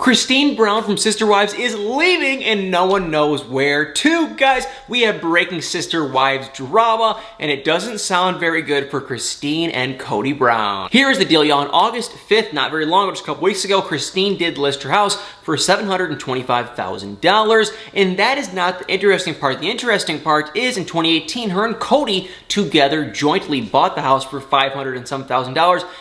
Christine Brown from Sister Wives is leaving and no one knows where to. Guys, we have breaking Sister Wives drama and it doesn't sound very good for Christine and Cody Brown. Here's the deal, y'all. On August 5th, not very long, just a couple weeks ago, Christine did list her house for $725,000, and that is not the interesting part. The interesting part is in 2018, her and Cody together jointly bought the house for $500 and some thousand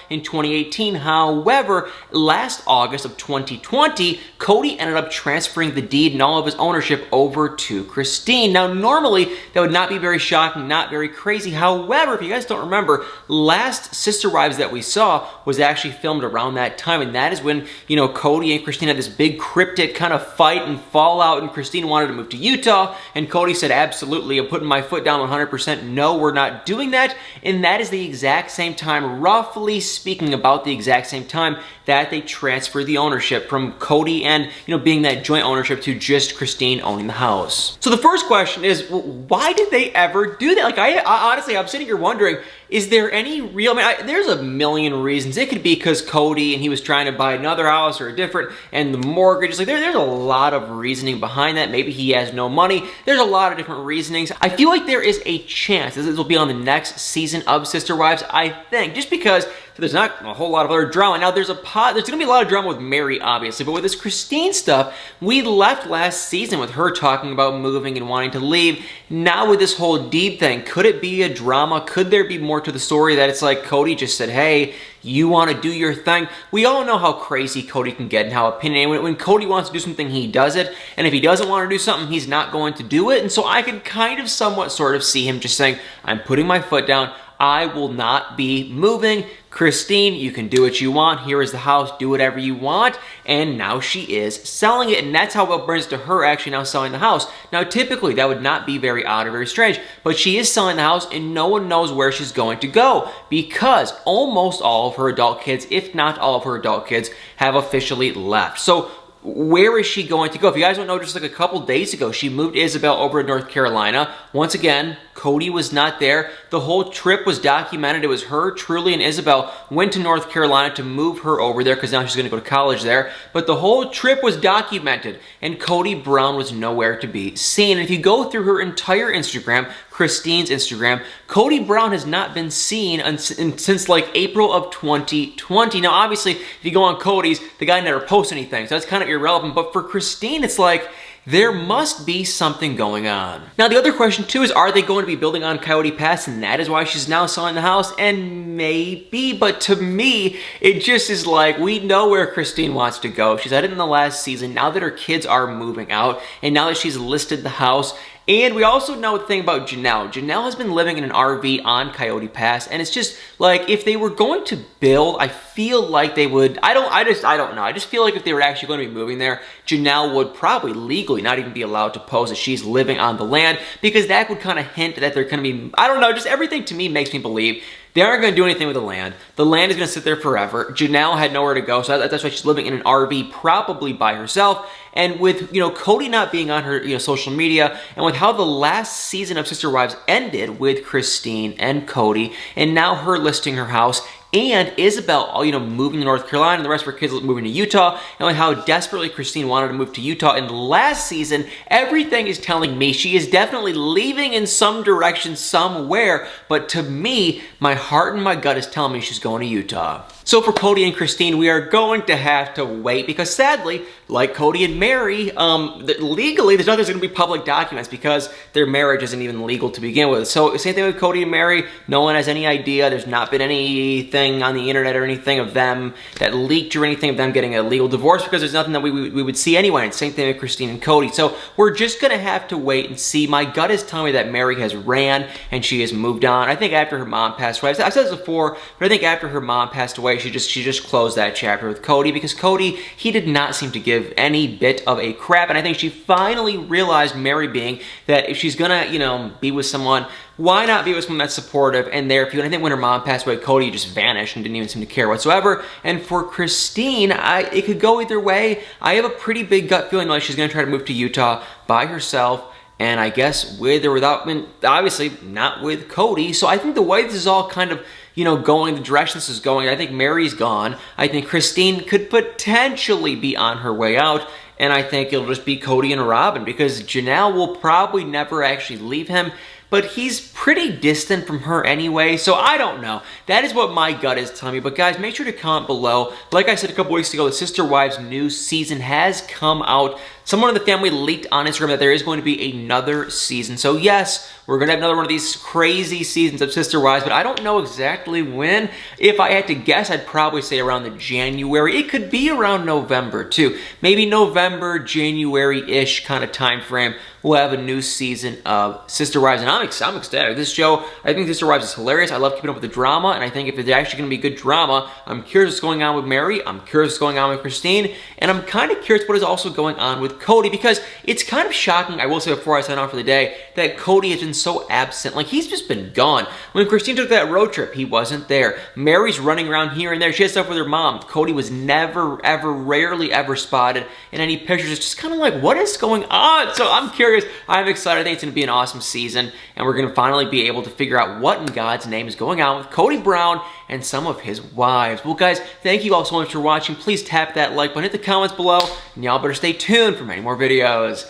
in 2018. However, last August of 2020, Cody ended up transferring the deed and all of his ownership over to Christine. Now, normally, that would not be very shocking, not very crazy. However, if you guys don't remember, last Sister Wives that we saw was actually filmed around that time, and that is when, you know, Cody and Christine had this big cryptic kind of fight and fallout, and Christine wanted to move to Utah, and Cody said, absolutely, I'm putting my foot down 100%, no, we're not doing that. And that is the exact same time, roughly speaking, about the exact same time that they transferred the ownership from Cody and, you know, being that joint ownership to just Christine owning the house. So the first question is, why did they ever do that? Like, I honestly, I'm sitting here wondering, is there any real, there's a million reasons. It could be because Cody and he was trying to buy another house or a different, and the mortgage is like, there's a lot of reasoning behind that. Maybe he has no money. There's a lot of different reasonings. I feel like there is a chance this will be on the next season of Sister Wives, I think, just because there's not a whole lot of other drama. Now, there's gonna be a lot of drama with Mary, obviously, but with this Christine stuff, we left last season with her talking about moving and wanting to leave. Now with this whole deed thing, could it be a drama? Could there be more to the story that it's like Cody just said, hey, you want to do your thing? We all know how crazy Cody can get and how opinionated. When Cody wants to do something, he does it. And if he doesn't want to do something, he's not going to do it. And so I could kind of somewhat sort of see him just saying, I'm putting my foot down. I will not be moving. Christine, you can do what you want. Here is the house. Do whatever you want. And now she is selling it. And that's how it brings to her actually now selling the house. Now, typically, that would not be very odd or very strange. But she is selling the house and no one knows where she's going to go because almost all of her adult kids, if not all of her adult kids, have officially left. So where is she going to go? If you guys don't know, just like a couple days ago, she moved Isabel over to North Carolina. Once again, Cody was not there. The whole trip was documented. It was her, Truly, and Isabel went to North Carolina to move her over there because now she's going to go to college there. But the whole trip was documented, and Cody Brown was nowhere to be seen. And if you go through her entire Instagram, Christine's Instagram, Cody Brown has not been seen since like April of 2020. Now, obviously, if you go on Cody's, the guy never posts anything, so that's kind of irrelevant. But for Christine, it's like, there must be something going on. Now, the other question too is, are they going to be building on Coyote Pass, and that is why she's now selling the house? And maybe, but to me, it just is like, we know where Christine wants to go. She said it in the last season. Now that her kids are moving out, and now that she's listed the house, and we also know the thing about Janelle. Janelle has been living in an RV on Coyote Pass, and it's just like, if they were going to build, I feel like they would, I don't know. I just feel like if they were actually going to be moving there, Janelle would probably legally not even be allowed to post that she's living on the land, because that would kind of hint that they're going to be, I don't know, just everything to me makes me believe they aren't going to do anything with the land. The land is going to sit there forever. Janelle had nowhere to go, so that's why she's living in an RV, probably by herself. And with, you know, Cody not being on her, you know, social media, and with how the last season of Sister Wives ended with Christine and Cody, and now her listing her house, and Isabel, you know, moving to North Carolina, and the rest of her kids moving to Utah, and with how desperately Christine wanted to move to Utah in the last season, everything is telling me she is definitely leaving in some direction somewhere, but to me, my heart and my gut is telling me she's going to Utah. So for Cody and Christine, we are going to have to wait because sadly, like Cody and Mary, legally, there's nothing going to be public documents because their marriage isn't even legal to begin with. So same thing with Cody and Mary. No one has any idea. There's not been anything on the internet or anything of them that leaked or anything of them getting a legal divorce because there's nothing that we would see anyway. And same thing with Christine and Cody. So we're just going to have to wait and see. My gut is telling me that Mary has ran and she has moved on. I think after her mom passed away, I've said this before, but I think after her mom passed away, she just closed that chapter with Cody because Cody, he did not seem to give any bit of a crap, and I think she finally realized, Mary being, that if she's gonna, you know, be with someone, why not be with someone that's supportive and there for you? And I think when her mom passed away, Cody just vanished and didn't even seem to care whatsoever. And for Christine, it could go either way. I have a pretty big gut feeling like she's gonna try to move to Utah by herself. And I guess with or without, obviously not with Cody. So I think the way this is all kind of going the direction this is going. I think Mary's gone. I think Christine could potentially be on her way out. And I think it'll just be Cody and Robin, because Janelle will probably never actually leave him, but he's pretty distant from her anyway, so I don't know. That is what my gut is telling me. But guys, make sure to comment below. Like I said a couple weeks ago, the Sister Wives new season has come out. Someone in the family leaked on Instagram that there is going to be another season. So yes, we're going to have another one of these crazy seasons of Sister Wives, but I don't know exactly when. If I had to guess, I'd probably say around the January. It could be around November too. Maybe November, January-ish kind of time frame. We'll have a new season of Sister Wives, and I'm ecstatic. This show, I think Sister Wives is hilarious. I love keeping up with the drama, and I think if it's actually going to be good drama, I'm curious what's going on with Mary, I'm curious what's going on with Christine, and I'm kind of curious what is also going on with Cody, because it's kind of shocking, I will say before I sign off for the day, that Cody has been so absent. Like, he's just been gone. When Christine took that road trip, he wasn't there. Mary's running around here and there. She has stuff with her mom. Cody was never, ever, rarely ever spotted in any pictures. It's just kind of like, what is going on? So I'm curious. I'm excited. I think it's going to be an awesome season, and we're going to finally be able to figure out what in God's name is going on with Cody Brown and some of his wives. Well, guys, thank you all so much for watching. Please tap that like button, hit the comments below, and y'all better stay tuned for many more videos.